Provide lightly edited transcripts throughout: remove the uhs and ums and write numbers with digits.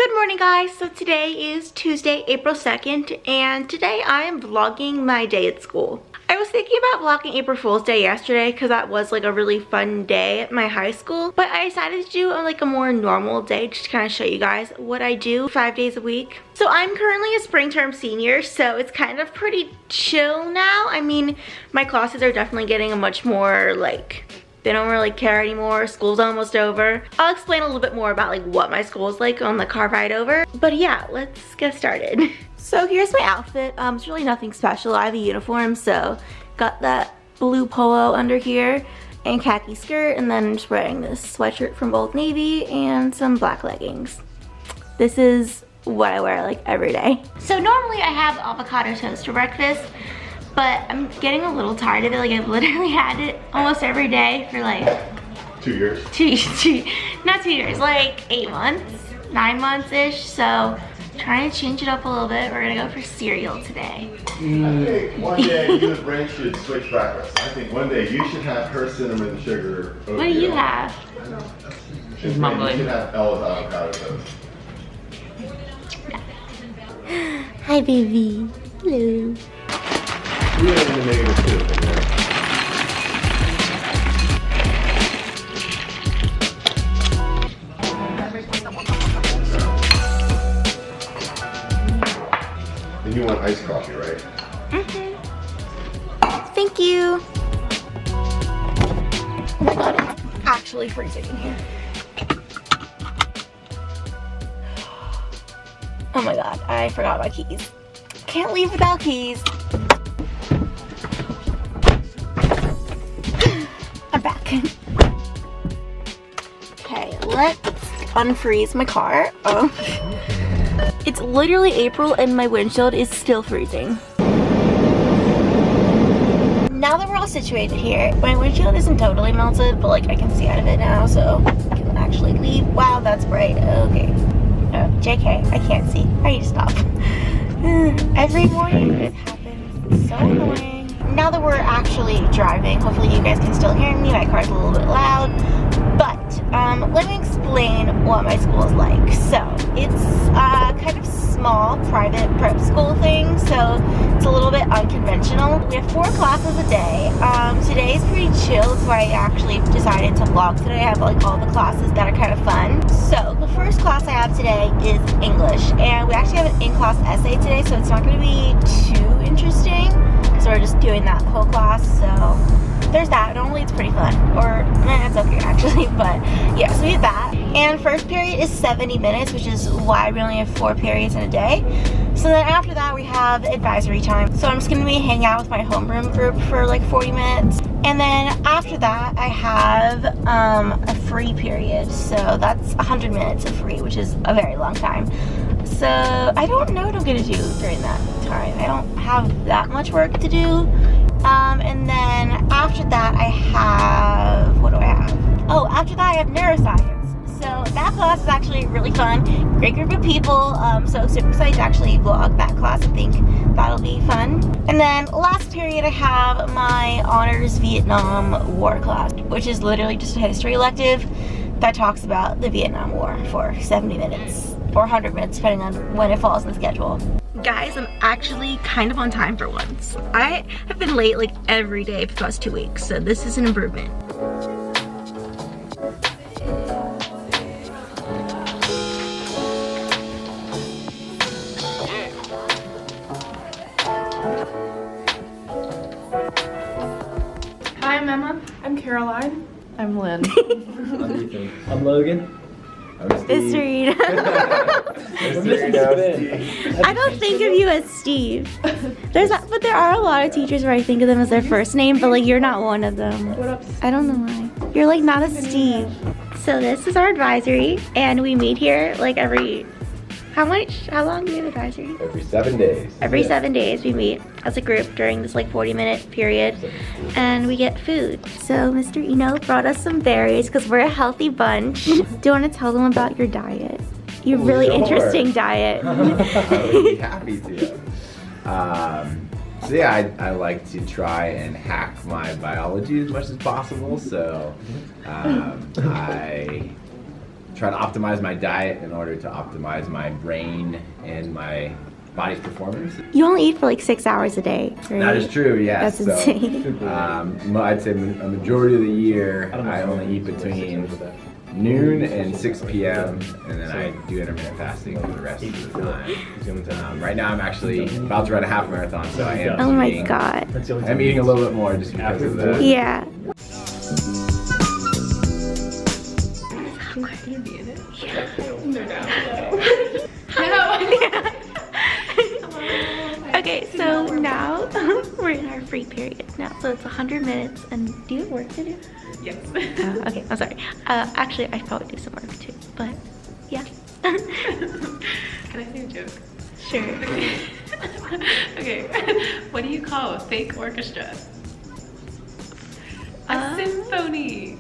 Good morning guys, so today is Tuesday, April 2nd, and today I am vlogging my day at school. I was thinking about vlogging April Fool's Day yesterday because that was like a really fun day at my high school, but I decided to do like a more normal day just to kind of show you guys what I do 5 days a week. So I'm currently a spring term senior, so it's kind of pretty chill now. I mean, my classes are definitely getting a much more like, they don't really care anymore. School's almost over. I'll explain a little bit more about like what my school is like on the car ride over. But yeah, let's get started. So here's my outfit. It's really nothing special. I have a uniform, so got that blue polo under here and khaki skirt, and then I'm just wearing this sweatshirt from Old Navy and some black leggings. This is what I wear like every day. So normally I have avocado toast for breakfast, but I'm getting a little tired of it. Like I've literally had it almost every day for like 2 years. Not 2 years, like 8 months, 9 months-ish. So trying to change it up a little bit. We're gonna go for cereal today. I think one day you and Brent should switch breakfast. I think one day you should have her cinnamon sugar oatmeal. What do you have? She's mumbling. You should have Ella's avocado toast. Hi baby. Hello. We are in the negative too. And you want iced coffee, right? Mm-hmm. Thank you. Oh my god, it's actually freezing in here. Oh my god, I forgot my keys. Can't leave without keys. I'm back. Okay, let's unfreeze my car. It's literally April and my windshield is still freezing. Now that we're all situated here, my windshield isn't totally melted, but like I can see out of it now, so I can actually leave. Wow, that's bright. Okay. JK, I can't see. I need to stop. Every morning this happens. It's so annoying. Now that we're actually driving, hopefully you guys can still hear me. My car's a little bit loud, but let me explain what my school is like. So it's kind of small private prep school thing, so it's a little bit unconventional. We have 4 classes a day. Today's pretty chill, so I actually decided to vlog today. I have like all the classes that are kind of fun. So the first class I have today is English, and we actually have an in-class essay today, so it's not going to be too interesting. So we're just doing that whole class, so there's that. Normally it's pretty fun, or it's okay actually, but yeah, so we have that. And first period is 70 minutes, which is why we only have 4 periods in a day. So then after that we have advisory time. So I'm just gonna be hanging out with my homeroom group for like 40 minutes. And then after that I have a free period. So that's 100 minutes of free, which is a very long time. So I don't know what I'm gonna do during that time. I don't have that much work to do. And then after that I have, what do I have? Oh, after that I have neuroscience. So that class is actually really fun. Great group of people. So super excited to actually vlog that class. I think that'll be fun. And then last period I have my honors Vietnam War class, which is literally just a history elective that talks about the Vietnam War for 70 minutes or 100 minutes depending on when it falls in the schedule. Guys, I'm actually kind of on time for once. I have been late like every day for the past 2 weeks, so this is an improvement. Hi, I'm Emma. I'm Caroline. I'm Lynn. I'm Ethan. I'm Logan. I'm Steve. Mr. Eno. Steve. I don't think of you as Steve. But there are a lot of teachers where I think of them as their first name, but like you're not one of them. What up? I don't know why. You're like not a Steve. So this is our advisory, and we meet here like every, how long do we have advisory? Every 7 days. Every 7 days we meet as a group during this like 40-minute period, and we get food. So Mr. Eno brought us some berries because we're a healthy bunch. Do you want to tell them about your diet? Your really interesting diet. I would be happy to. So yeah, I like to try and hack my biology as much as possible. So I try to optimize my diet in order to optimize my brain and my body's performance. You only eat for like 6 hours a day, right? That is true, yes. That's insane. I'd say a majority of the year I only eat between noon and 6 p.m. and then I do intermittent fasting for the rest of the time. Right now I'm actually about to run a half marathon, so I am Oh my eating, god. I'm eating a little bit more just because of the... Yeah. Okay, so now we're in our free period now, so it's 100 minutes, and do you have work to do? Yes. Okay, I'm sorry. Actually, I probably do some work too, but yeah. Can I say a joke? Sure. Okay. What do you call a fake orchestra? A symphony.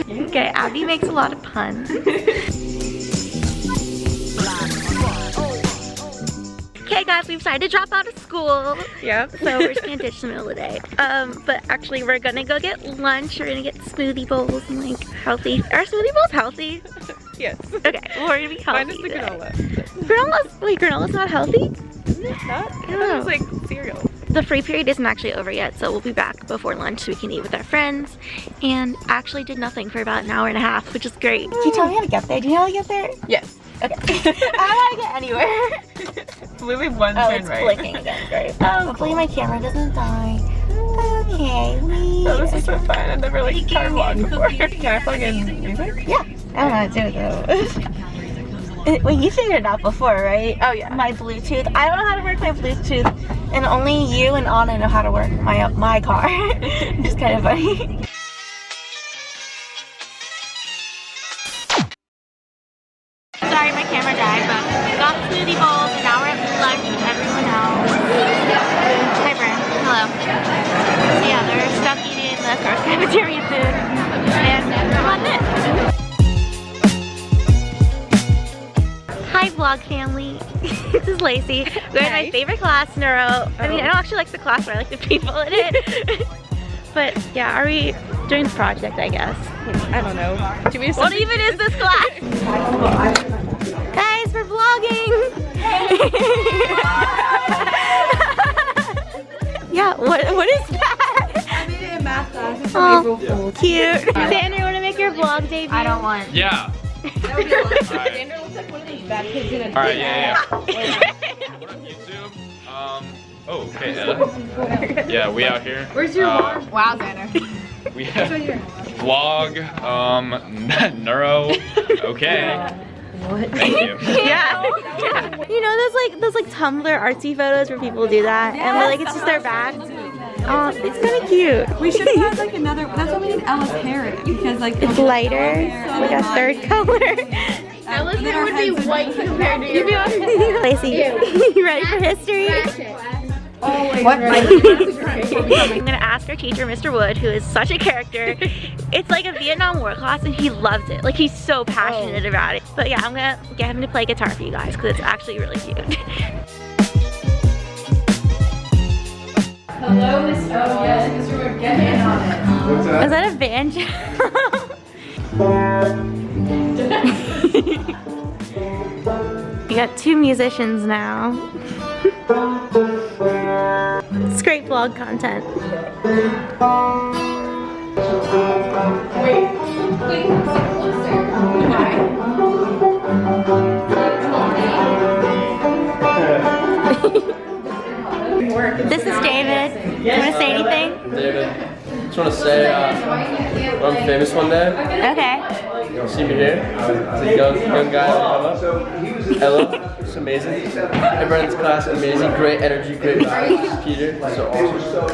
Okay, Abby makes a lot of puns. Okay guys, we've decided to drop out of school. Yep. So we're just gonna ditch the middle of the day. But actually we're gonna go get lunch. We're gonna get smoothie bowls and like healthy. Are smoothie bowls healthy? Yes. Okay, well, we're gonna be healthy. Mine is the today. granola. Granola's, wait, granola's not healthy? Isn't it not? I thought it was like cereal. The free period isn't actually over yet, so we'll be back before lunch so we can eat with our friends. And actually did nothing for about an hour and a half, which is great. Can you tell me how to get there? Do you know how to get there? Yes. Okay. I don't know how to get anywhere. Literally one Oh, turn it's right. flicking again. Great. Hopefully my camera doesn't die. Okay, Oh, this is so fun. I've never like car vlogged before. Can I plug in music? Yeah, I don't know how to do it though. Well, you figured it out before, right? Oh yeah. My Bluetooth. I don't know how to work my Bluetooth, and only you and Anna know how to work my car. Which is kind of funny. Sorry, my camera died, but we got smoothie bowls, and now we're at lunch with everyone else. Hi, Brent. Hello. So yeah, they're stuck eating the first cafeteria food, and on it. Hi, vlog family. This is Lacey. We're in my favorite class, neuro. I mean, I don't actually like the class, but I like the people in it. But yeah, are we doing the project, I guess? I don't know. Do we What even is this class? Guys, we're vlogging! Yeah, what is that? I made it in math class. It's Oh, April Fool's. cute. Xander, you want to make your vlog debut? I don't want. Yeah. Xander looks like one of these bad kids in a Alright, yeah. What up, YouTube? Oh, okay, Ella. Yeah, we out here. Where's your vlog? Wow, Xander. We have vlog, neuro, okay. What? Thank you. Yeah. You know those like Tumblr artsy photos where people do that and like it's just their back. Oh, it's kind of cute. We should have had like another. That's why we need Ella's hair because like It's lighter, like a third color. Ella's hair would be white compared to your. Lacey, you ready for history? What? I'm gonna ask our teacher, Mr. Wood, who is such a character. It's like a Vietnam War class and he loves it. Like he's so passionate about it. But yeah, I'm gonna get him to play guitar for you guys because it's actually really cute. Hello, Miss. Oh yes, Mr. Wood, get in on it. What's that? Is that a banjo? We got 2 musicians now. It's great vlog content. Wait, sit closer. This is David. You want to say anything? David, just want to say I'm famous one day. Okay. You'll see me here. It's a young guy like Ella. She's amazing. Everyone in this class, amazing, great energy, great vibes. Peter, so awesome.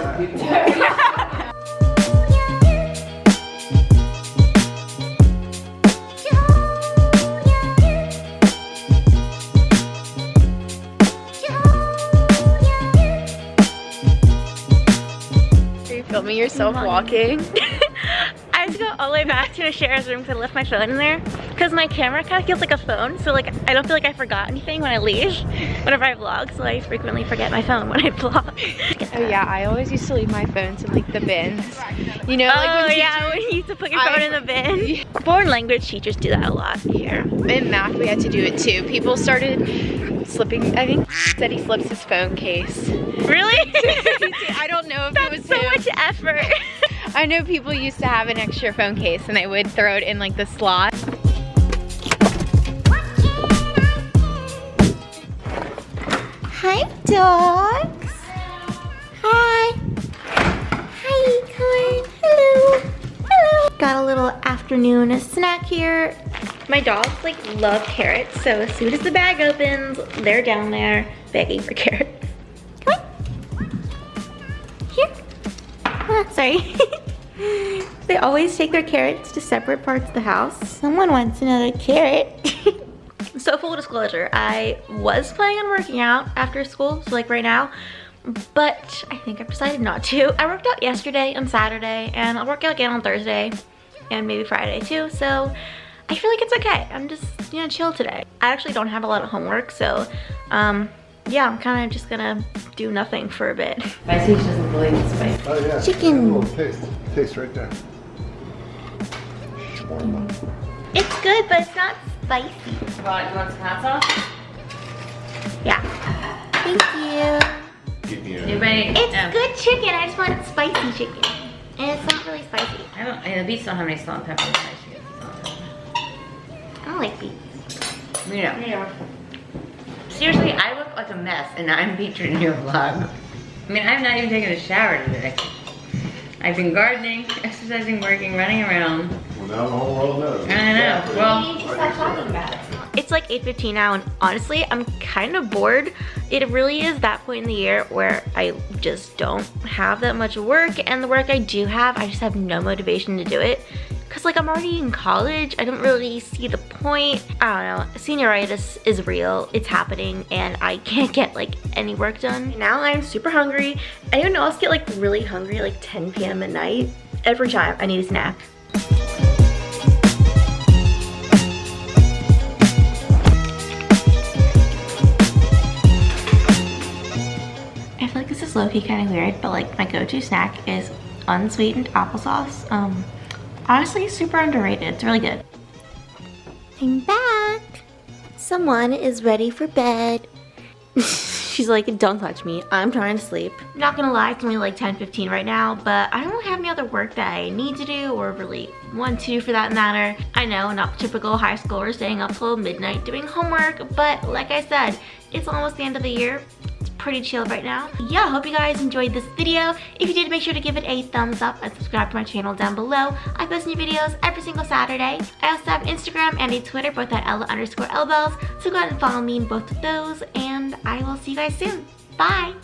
Are you filming yourself walking? I'm to go all the way back to Shara's room because I left my phone in there. Because my camera kind of feels like a phone, so like I don't feel like I forgot anything when I leave, whenever I vlog, so I frequently forget my phone when I vlog. Oh yeah, I always used to leave my phones in like the bins. You know, like when when you used to put your phone in the bin. Foreign language teachers do that a lot here. in math we had to do it too. People started slipping, I think said he slips his phone case. Really? I don't know if That's it was so him. much effort. I know people used to have an extra phone case and they would throw it in like the slot. Hi, dogs. Hi. Hi, Corn. Hello. Hello. Got a little afternoon snack here. My dogs like love carrots, so as soon as the bag opens, they're down there begging for carrots. Come on. Here. Sorry. They always take their carrots to separate parts of the house. Someone wants another carrot. So full disclosure, I was planning on working out after school, so like right now, but I think I've decided not to. I worked out yesterday and Saturday, and I'll work out again on Thursday and maybe Friday too, so I feel like it's okay. I'm just, you know, chill today. I actually don't have a lot of homework, so yeah, I'm kind of just gonna do nothing for a bit. Spicy, she doesn't believe it's spicy. Oh yeah. Chicken. A little taste. Taste right there. It's good, but it's not spicy. You want some hot sauce? Yeah. Thank you. Keep me Anybody? It's good chicken. I just wanted spicy chicken. And it's not really spicy. The beets don't have any salt and pepper. I don't like beets. You know. Seriously, I look like a mess and I'm featured in your vlog. I mean, I've not even taken a shower today. I've been gardening, exercising, working, running around. Well, now the whole world knows. I know. Well, Stop talking about it. It's like 8:15 now, and honestly, I'm kind of bored. It really is that point in the year where I just don't have that much work, and the work I do have, I just have no motivation to do it. Cause like I'm already in college, I don't really see the point. I don't know, senioritis is real, it's happening, and I can't get like any work done. Now I'm super hungry. Anyone else get like really hungry like 10 p.m. at night? Every time I need a snack. I feel like this is low-key kind of weird, but like my go-to snack is unsweetened applesauce. Honestly, super underrated. It's really good. I'm back. Someone is ready for bed. She's like, don't touch me. I'm trying to sleep. Not gonna lie, it's only like 10:15 right now, but I don't really have any other work that I need to do or really want to do for that matter. I know, not typical high schooler staying up till midnight doing homework, but like I said, it's almost the end of the year. Pretty chill right now. Yeah, I hope you guys enjoyed this video. If you did, make sure to give it a thumbs up and subscribe to my channel down below. I post new videos every single Saturday. I also have Instagram and a Twitter, both at Ella_Elbells. So go ahead and follow me in both of those, and I will see you guys soon. Bye!